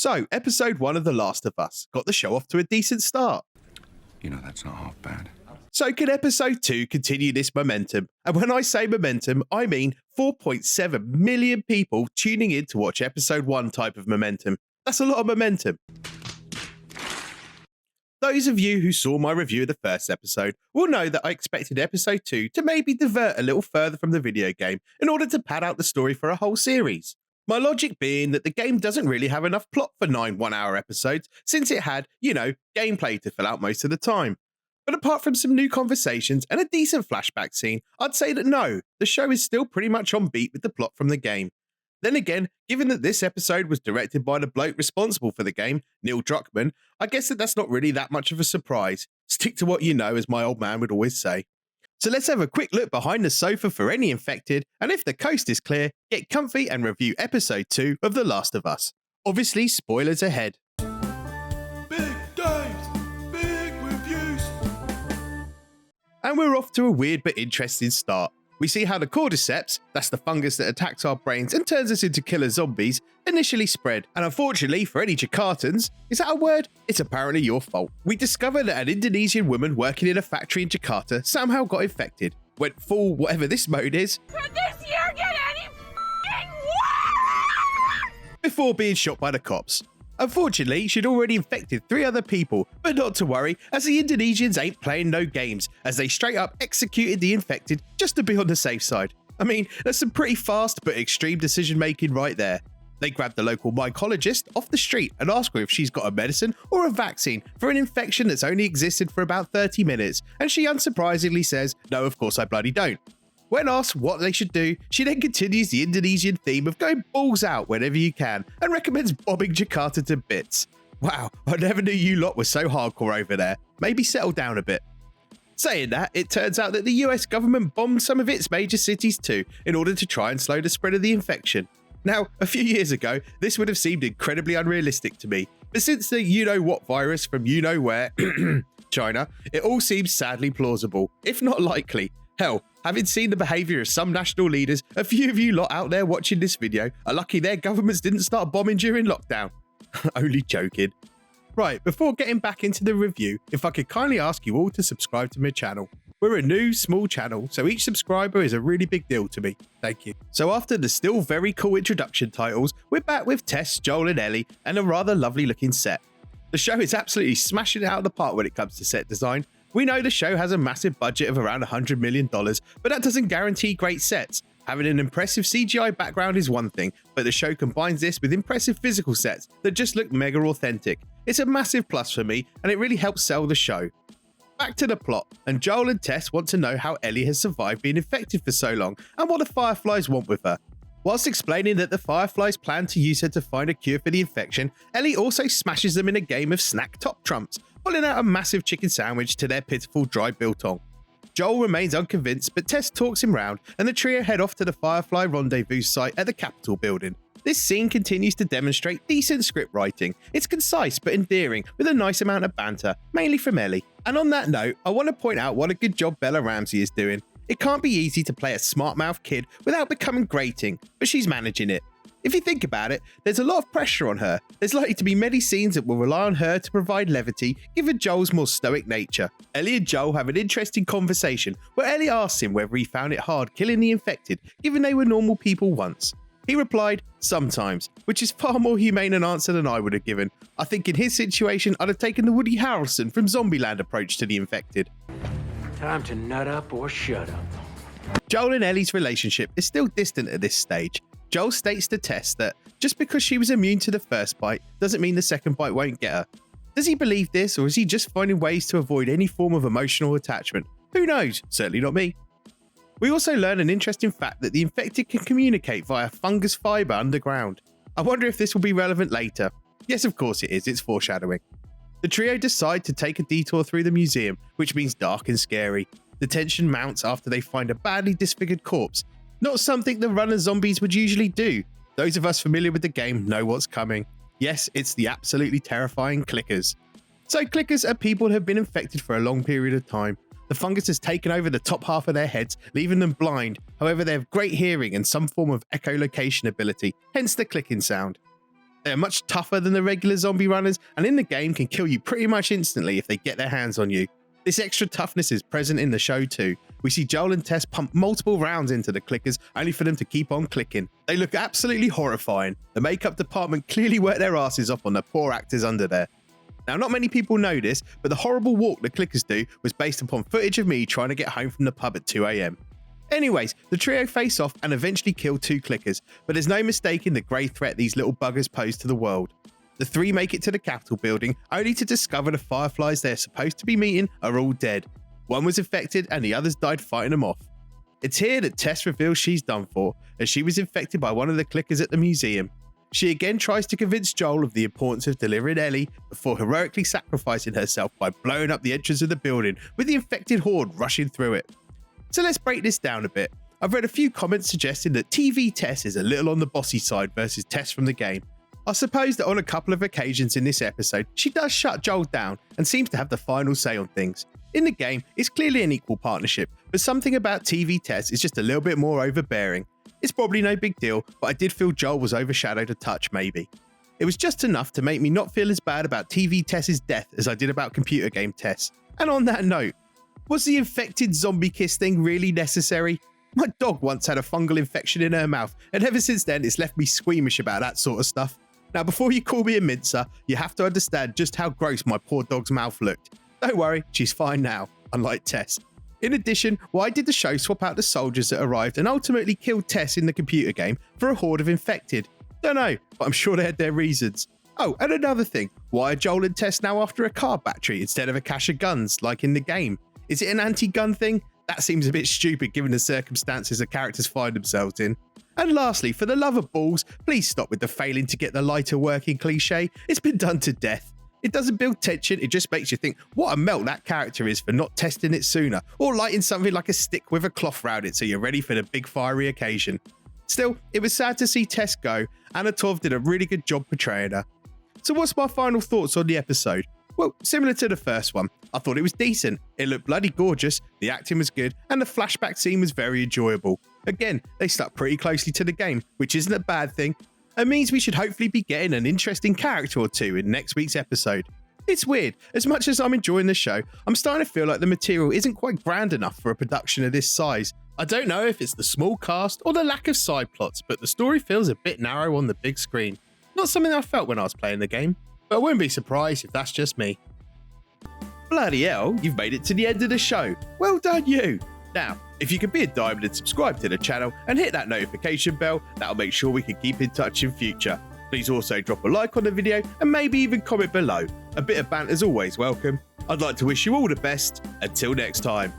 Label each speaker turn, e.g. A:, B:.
A: So, episode 1 of The Last of Us got the show off to a decent start.
B: You know, that's not half bad.
A: So can episode 2 continue this momentum? And when I say momentum, I mean 4.7 million people tuning in to watch episode 1 type of momentum. That's a lot of momentum. Those of you who saw my review of the first episode will know that I expected episode 2 to maybe divert a little further from the video game in order to pad out the story for a whole series. My logic being that the game doesn't really have enough plot for 9 one-hour episodes since it had, gameplay to fill out most of the time. But apart from some new conversations and a decent flashback scene, I'd say that no, the show is still pretty much on beat with the plot from the game. Then again, given that this episode was directed by the bloke responsible for the game, Neil Druckmann, I guess that's not really that much of a surprise. Stick to what you know, as my old man would always say. So let's have a quick look behind the sofa for any infected, and if the coast is clear, get comfy and review episode 2 of The Last of Us. Obviously, spoilers ahead.
C: Big Dave's Big Reviews.
A: And we're off to a weird but interesting start. We see how the cordyceps, that's the fungus that attacks our brains and turns us into killer zombies, initially spread. And unfortunately for any Jakartans, is that a word? It's apparently your fault. We discover that an Indonesian woman working in a factory in Jakarta somehow got infected, went full whatever this mode is,
D: Could this year get any f***ing worse?
A: before being shot by the cops. Unfortunately, she'd already infected 3 other people, but not to worry, as the Indonesians ain't playing no games, as they straight up executed the infected just to be on the safe side. I mean, that's some pretty fast but extreme decision making right there. They grabbed the local mycologist off the street and asked her if she's got a medicine or a vaccine for an infection that's only existed for about 30 minutes, and she unsurprisingly says, "No, of course I bloody don't." When asked what they should do, she then continues the Indonesian theme of going balls out whenever you can and recommends bombing Jakarta to bits. Wow, I never knew you lot were so hardcore over there. Maybe settle down a bit. Saying that, it turns out that the US government bombed some of its major cities too in order to try and slow the spread of the infection. Now, a few years ago, this would have seemed incredibly unrealistic to me, but since the you-know-what virus from you-know-where, China, it all seems sadly plausible, if not likely. Hell, having seen the behaviour of some national leaders, a few of you lot out there watching this video are lucky their governments didn't start bombing during lockdown. Only joking. Right, before getting back into the review, if I could kindly ask you all to subscribe to my channel. We're a new, small channel, so each subscriber is a really big deal to me. Thank you. So after the still very cool introduction titles, we're back with Tess, Joel and Ellie, and a rather lovely looking set. The show is absolutely smashing it out of the park when it comes to set design. We know the show has a massive budget of around $100 million, but that doesn't guarantee great sets. Having an impressive CGI background is one thing, but the show combines this with impressive physical sets that just look mega authentic. It's a massive plus for me, and it really helps sell the show. Back to the plot, and Joel and Tess want to know how Ellie has survived being infected for so long, and what the Fireflies want with her. Whilst explaining that the Fireflies plan to use her to find a cure for the infection, Ellie also smashes them in a game of snack top trumps, pulling out a massive chicken sandwich to their pitiful dry biltong. Joel remains unconvinced, but Tess talks him round, and the trio head off to the Firefly rendezvous site at the Capitol building. This scene continues to demonstrate decent script writing. It's concise but endearing, with a nice amount of banter, mainly from Ellie. And on that note, I want to point out what a good job Bella Ramsey is doing. It can't be easy to play a smart-mouthed kid without becoming grating, but she's managing it. If you think about it, there's a lot of pressure on her. There's likely to be many scenes that will rely on her to provide levity, given Joel's more stoic nature. Ellie and Joel have an interesting conversation where Ellie asks him whether he found it hard killing the infected, given they were normal people once. He replied, "Sometimes," which is far more humane an answer than I would have given. I think in his situation, I'd have taken the Woody Harrelson from Zombieland approach to the infected.
E: Time to nut up or shut up.
A: Joel and Ellie's relationship is still distant at this stage. Joel states to Tess that just because she was immune to the first bite doesn't mean the second bite won't get her. Does he believe this, or is he just finding ways to avoid any form of emotional attachment? Who knows? Certainly not me. We also learn an interesting fact that the infected can communicate via fungus fibre underground. I wonder if this will be relevant later. Yes, of course it is, it's foreshadowing. The trio decide to take a detour through the museum, which means dark and scary. The tension mounts after they find a badly disfigured corpse. Not something the runner zombies would usually do. Those of us familiar with the game know what's coming. Yes, it's the absolutely terrifying clickers. So clickers are people who have been infected for a long period of time. The fungus has taken over the top half of their heads, leaving them blind. However, they have great hearing and some form of echolocation ability, hence the clicking sound. They are much tougher than the regular zombie runners, and in the game can kill you pretty much instantly if they get their hands on you. This extra toughness is present in the show too. We see Joel and Tess pump multiple rounds into the clickers only for them to keep on clicking. They look absolutely horrifying. The makeup department clearly worked their asses off on the poor actors under there. Now, not many people know this, but the horrible walk the clickers do was based upon footage of me trying to get home from the pub at 2 AM. Anyways, the trio face off and eventually kill 2 clickers, but there's no mistaking the grey threat these little buggers pose to the world. The 3 make it to the Capitol building, only to discover the Fireflies they're supposed to be meeting are all dead. One was infected and the others died fighting them off. It's here that Tess reveals she's done for, as she was infected by one of the clickers at the museum. She again tries to convince Joel of the importance of delivering Ellie before heroically sacrificing herself by blowing up the entrance of the building with the infected horde rushing through it. So let's break this down a bit. I've read a few comments suggesting that TV Tess is a little on the bossy side versus Tess from the game. I suppose that on a couple of occasions in this episode, she does shut Joel down and seems to have the final say on things. In the game, it's clearly an equal partnership, but something about TV Tess is just a little bit more overbearing. It's probably no big deal, but I did feel Joel was overshadowed a touch maybe. It was just enough to make me not feel as bad about TV Tess's death as I did about computer game Tess. And on that note, was the infected zombie kiss thing really necessary? My dog once had a fungal infection in her mouth, and ever since then it's left me squeamish about that sort of stuff. Now, before you call me a mincer, you have to understand just how gross my poor dog's mouth looked. Don't worry, she's fine now, unlike Tess. In addition, why did the show swap out the soldiers that arrived and ultimately killed Tess in the computer game for a horde of infected? Don't know, but I'm sure they had their reasons. Oh, and another thing, why are Joel and Tess now after a car battery instead of a cache of guns, like in the game? Is it an anti-gun thing? That seems a bit stupid given the circumstances the characters find themselves in. And lastly, for the love of balls, please stop with the failing to get the lighter working cliche. It's been done to death. It doesn't build tension, it just makes you think what a melt that character is for not testing it sooner, or lighting something like a stick with a cloth round it so you're ready for the big fiery occasion. Still, it was sad to see Tess go, and Tov did a really good job portraying her. So what's my final thoughts on the episode? Well, similar to the first one, I thought it was decent, it looked bloody gorgeous, the acting was good, and the flashback scene was very enjoyable. Again, they stuck pretty closely to the game, which isn't a bad thing. It means we should hopefully be getting an interesting character or two in next week's episode. It's weird, as much as I'm enjoying the show, I'm starting to feel like the material isn't quite grand enough for a production of this size. I don't know if it's the small cast or the lack of side plots, but the story feels a bit narrow on the big screen. Not something I felt when I was playing the game, but I wouldn't be surprised if that's just me. Bloody hell, you've made it to the end of the show. Well done you! Now, if you could be a diamond and subscribe to the channel and hit that notification bell, that'll make sure we can keep in touch in future. Please also drop a like on the video and maybe even comment below. A bit of banter's always welcome. I'd like to wish you all the best. Until next time.